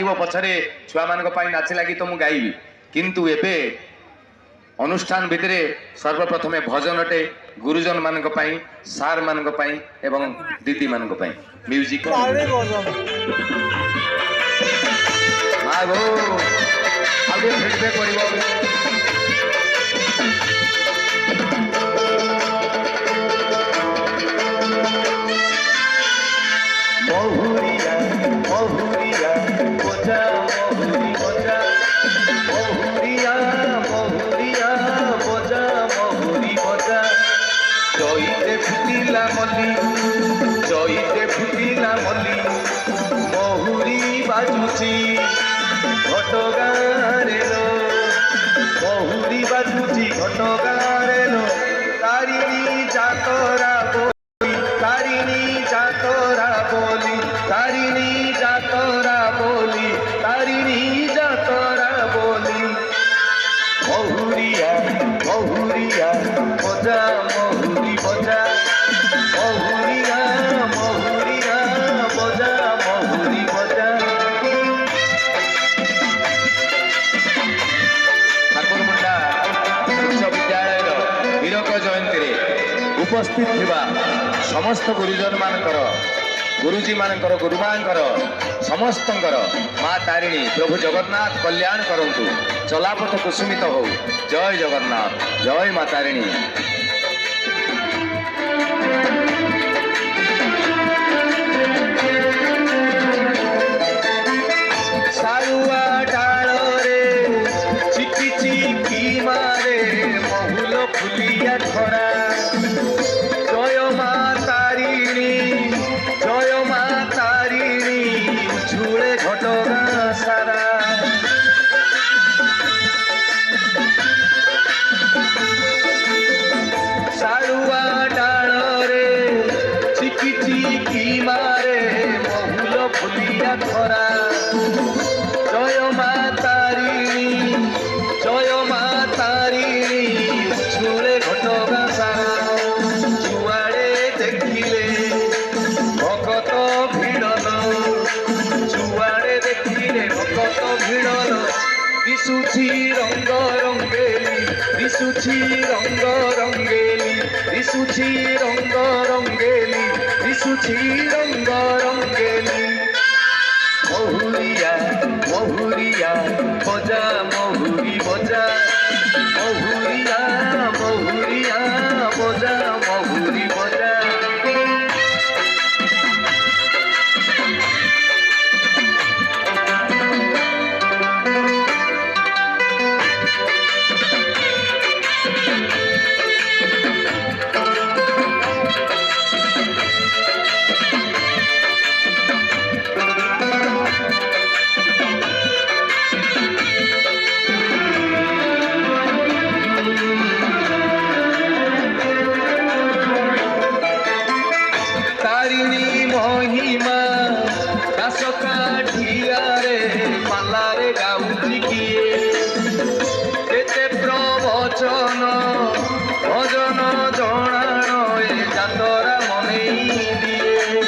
देखिबो पछरे छुआ मानक पाई नाचिला गीत मु गाइबी किंतु एबे अनुष्ठान भितरे सर्वप्रथमे भजनटे गुरुजन मानक पाई सार मानक पाई एवं दीदी मानक पाई म्यूजिक आगो आगे फीडबैक करिवो बहुरिया बहुरिया बोझा बहुरी बोझा बहुरिया बहुरिया बोझा बहुरी बोझा जईते फुटिला मल्ली जईते फुटिला मल्ली बहुरी बाजुची घटगारे लो बहुरी बाजुची घटगारे लो तारिणी जातरा तारिणी जातरा बोली तारिणी जातरा बोली तारिणी जातरा बोली बहुरिया बहुरिया बोझा बहुरी बोझा बहुरिया बहुरिया बोझा बहुरी बोझा ठाकुरमुंडा उच्च विद्यालय हीरक जयंती रे उपस्थित थिबा समस्त गुरुजन मानकर गुरुजी मानकर गुरुमांकर समस्तंकर माँ तारिणी प्रभु जगन्नाथ कल्याण करंतु चलापथ कुसुमित हो जय जगन्नाथ जय माँ तारिणी सारुआ डाल रे चिकी चिकी मारे महुल फुलिया खरा जय माँ तारिणी जय माँ तारिणी झूले घटगा सारा सारुआ डाल रे चिकी चिकी मारे महुल फुलिया खरा जय माँ तारिणी जय माँ तारिणी झूले घटगा सारा जुआड़े देखिले भगत भिड़न जुआड़े देखिले भगत भिड़न दिशुची रंग रंगेली दिशुची रंग रंगेली दिशुची रंग रंगेली दिशुची रंग रंगेली बहुरिया बहुरिया बोझा बहुरी बोझा बहुरिया बहुरिया बोझा बहुरी बोझा महिमा दास काठिया रे पाला रे गाउची किए एते प्रवचन भजन जणाण ए जातरा मनेई दिए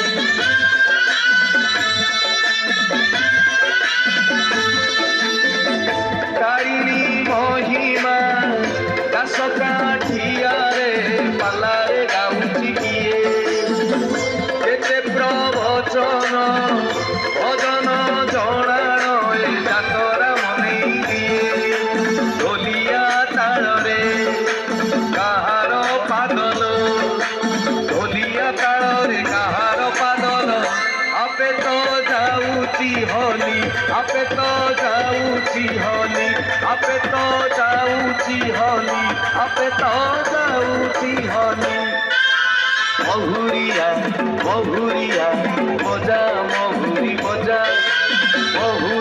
तारिणी महिमा दास काठिया रे पाला रे गाउची किए प्रवचन भजन जणाण ए जातरा मनेई दिए ढोलिया ताल रे काहार पादल ढोलिया ताल रे काहार पादल आपे तो जाऊची होली आपे तो जाऊची होली आपे तो जाऊची होली आपे तो जाऊची होली बहुरिया बहुरिया बोझा बहुरी बोझा बहु